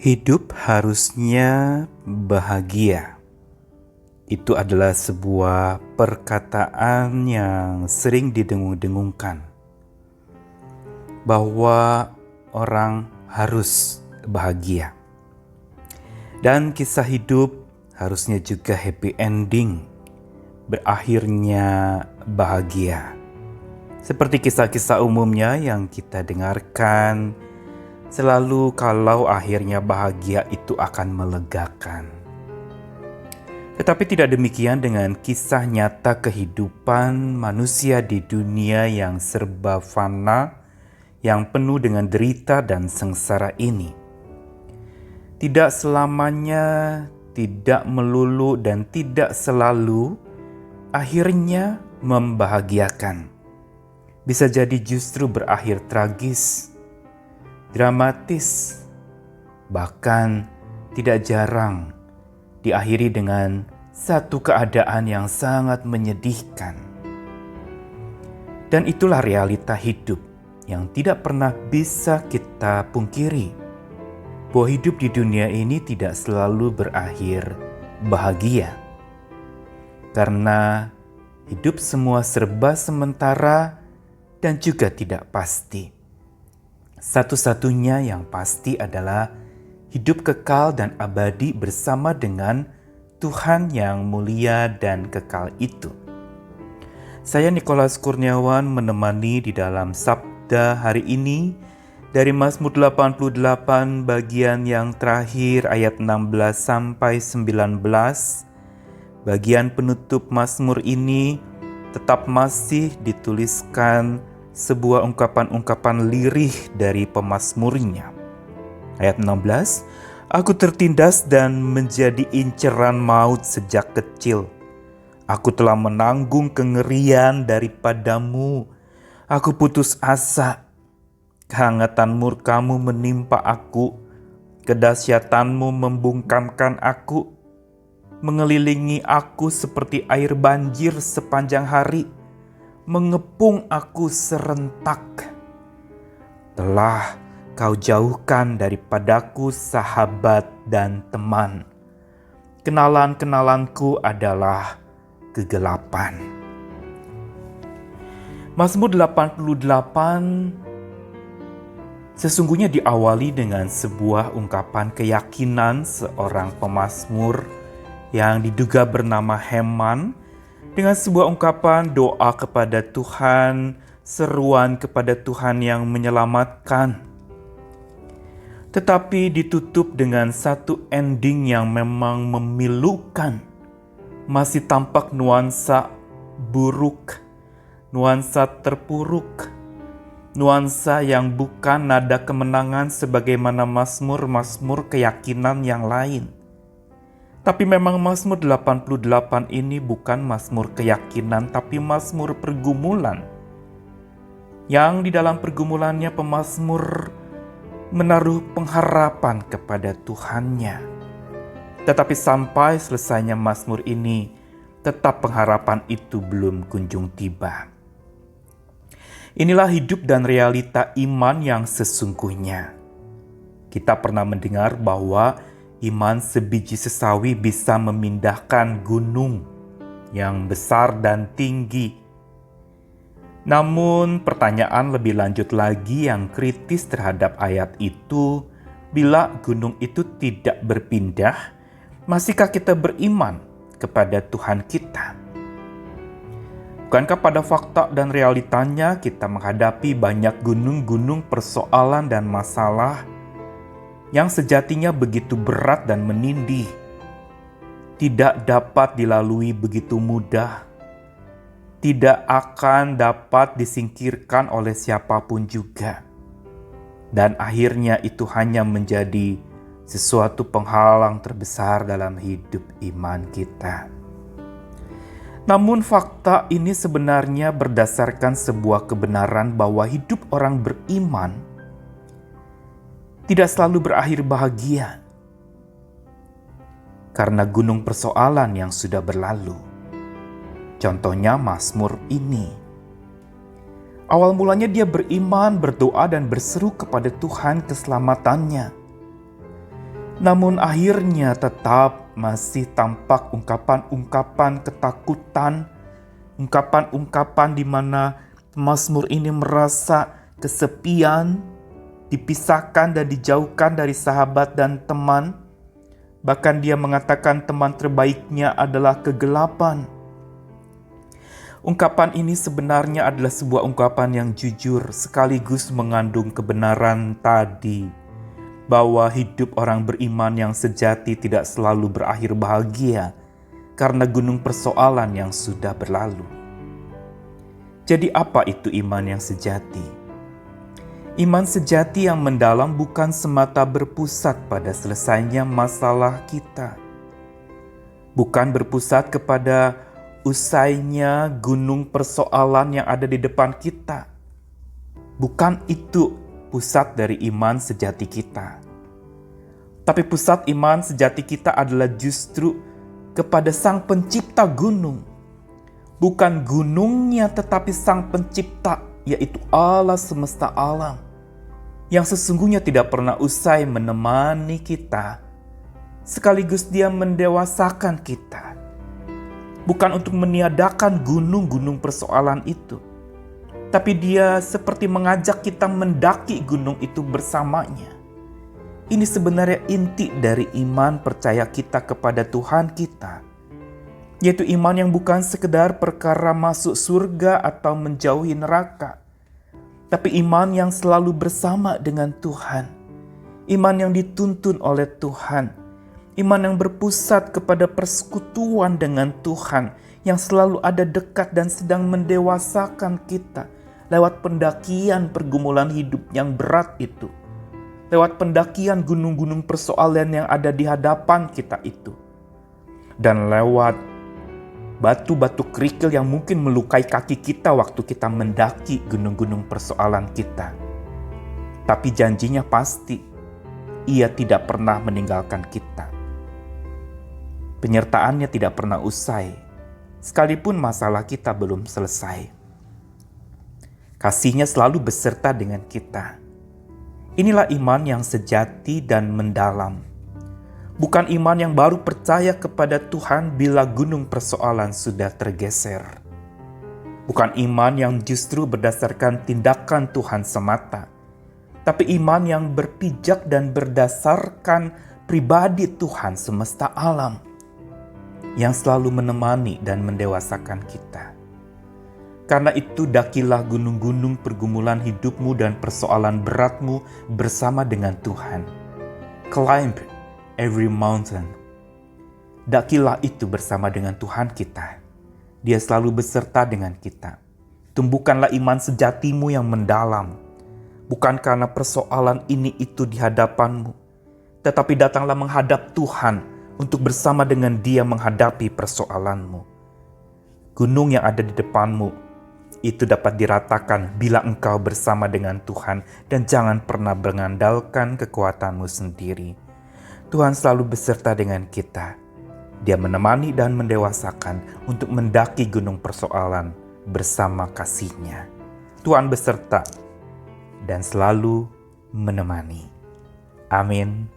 Hidup harusnya bahagia. Itu adalah sebuah perkataan yang sering didengung-dengungkan, bahwa orang harus bahagia. Dan kisah hidup harusnya juga happy ending, berakhirnya bahagia. Seperti kisah-kisah umumnya yang kita dengarkan, selalu kalau akhirnya bahagia itu akan melegakan. Tetapi tidak demikian dengan kisah nyata kehidupan manusia di dunia yang serba fana, yang penuh dengan derita dan sengsara ini. Tidak selamanya, tidak melulu, dan tidak selalu akhirnya membahagiakan. Bisa jadi justru berakhir tragis, dramatis, bahkan tidak jarang diakhiri dengan satu keadaan yang sangat menyedihkan. Dan itulah realita hidup yang tidak pernah bisa kita pungkiri, bahwa hidup di dunia ini tidak selalu berakhir bahagia. Karena hidup semua serba sementara dan juga tidak pasti. Satu-satunya yang pasti adalah hidup kekal dan abadi bersama dengan Tuhan yang mulia dan kekal itu. Saya Nikolas Kurniawan menemani di dalam Sabda hari ini dari Mazmur 88 bagian yang terakhir ayat 16 sampai 19. Bagian penutup Mazmur ini tetap masih dituliskan sebuah ungkapan-ungkapan lirih dari pemazmurnya. Ayat 16, "Aku tertindas dan menjadi inceran maut sejak kecil. Aku telah menanggung kengerian daripadamu. Aku putus asa. Kehangatan murkamu menimpa aku. Kedahsyatanmu membungkamkan aku. Mengelilingi aku seperti air banjir sepanjang hari. Mengepung aku serentak. Telah kau jauhkan daripadaku sahabat dan teman. Kenalan-kenalanku adalah kegelapan." Mazmur 88 sesungguhnya diawali dengan sebuah ungkapan keyakinan seorang pemazmur yang diduga bernama Heman, dengan sebuah ungkapan doa kepada Tuhan, seruan kepada Tuhan yang menyelamatkan. Tetapi ditutup dengan satu ending yang memang memilukan. Masih tampak nuansa buruk, nuansa terpuruk, nuansa yang bukan nada kemenangan sebagaimana mazmur-mazmur keyakinan yang lain. Tapi memang Mazmur 88 ini bukan mazmur keyakinan, tapi mazmur pergumulan. Yang di dalam pergumulannya pemazmur menaruh pengharapan kepada Tuhannya. Tetapi sampai selesainya mazmur ini, tetap pengharapan itu belum kunjung tiba. Inilah hidup dan realita iman yang sesungguhnya. Kita pernah mendengar bahwa iman sebiji sesawi bisa memindahkan gunung yang besar dan tinggi. Namun pertanyaan lebih lanjut lagi yang kritis terhadap ayat itu, bila gunung itu tidak berpindah, masihkah kita beriman kepada Tuhan kita? Bukankah pada fakta dan realitanya kita menghadapi banyak gunung-gunung persoalan dan masalah yang sejatinya begitu berat dan menindih, tidak dapat dilalui begitu mudah, tidak akan dapat disingkirkan oleh siapapun juga, dan akhirnya itu hanya menjadi sesuatu penghalang terbesar dalam hidup iman kita. Namun fakta ini sebenarnya berdasarkan sebuah kebenaran bahwa hidup orang beriman tidak selalu berakhir bahagia karena gunung persoalan yang sudah berlalu. Contohnya Mazmur ini. Awal mulanya dia beriman, berdoa, dan berseru kepada Tuhan keselamatannya. Namun akhirnya tetap masih tampak ungkapan-ungkapan ketakutan, ungkapan-ungkapan di mana pemazmur ini merasa kesepian, dipisahkan dan dijauhkan dari sahabat dan teman. Bahkan dia mengatakan teman terbaiknya adalah kegelapan. Ungkapan ini sebenarnya adalah sebuah ungkapan yang jujur sekaligus mengandung kebenaran tadi, bahwa hidup orang beriman yang sejati tidak selalu berakhir bahagia karena gunung persoalan yang sudah berlalu. Jadi apa itu iman yang sejati? Iman sejati yang mendalam bukan semata berpusat pada selesainya masalah kita. Bukan berpusat kepada usainya gunung persoalan yang ada di depan kita. Bukan itu pusat dari iman sejati kita. Tapi pusat iman sejati kita adalah justru kepada Sang Pencipta gunung. Bukan gunungnya tetapi Sang Pencipta, yaitu Allah semesta alam, yang sesungguhnya tidak pernah usai menemani kita, sekaligus Dia mendewasakan kita. Bukan untuk meniadakan gunung-gunung persoalan itu, tapi Dia seperti mengajak kita mendaki gunung itu bersamanya. Ini sebenarnya inti dari iman percaya kita kepada Tuhan kita, yaitu iman yang bukan sekedar perkara masuk surga atau menjauhi neraka, tapi iman yang selalu bersama dengan Tuhan, iman yang dituntun oleh Tuhan, iman yang berpusat kepada persekutuan dengan Tuhan, yang selalu ada dekat dan sedang mendewasakan kita lewat pendakian pergumulan hidup yang berat itu, lewat pendakian gunung-gunung persoalan yang ada di hadapan kita itu, dan lewat batu-batu kerikil yang mungkin melukai kaki kita waktu kita mendaki gunung-gunung persoalan kita. Tapi janjinya pasti, Ia tidak pernah meninggalkan kita. Penyertaannya tidak pernah usai, sekalipun masalah kita belum selesai. Kasih-Nya selalu beserta dengan kita. Inilah iman yang sejati dan mendalam. Bukan iman yang baru percaya kepada Tuhan bila gunung persoalan sudah tergeser. Bukan iman yang justru berdasarkan tindakan Tuhan semata, tapi iman yang berpijak dan berdasarkan pribadi Tuhan semesta alam, yang selalu menemani dan mendewasakan kita. Karena itu dakilah gunung-gunung pergumulan hidupmu dan persoalan beratmu bersama dengan Tuhan. Climb every mountain. Dakilah itu bersama dengan Tuhan kita. Dia selalu beserta dengan kita. Tumbuhkanlah iman sejatimu yang mendalam. Bukan karena persoalan ini itu di hadapanmu, tetapi datanglah menghadap Tuhan untuk bersama dengan Dia menghadapi persoalanmu. Gunung yang ada di depanmu itu dapat diratakan bila engkau bersama dengan Tuhan dan jangan pernah mengandalkan kekuatanmu sendiri. Tuhan selalu beserta dengan kita. Dia menemani dan mendewasakan untuk mendaki gunung persoalan bersama kasih-Nya. Tuhan beserta dan selalu menemani. Amin.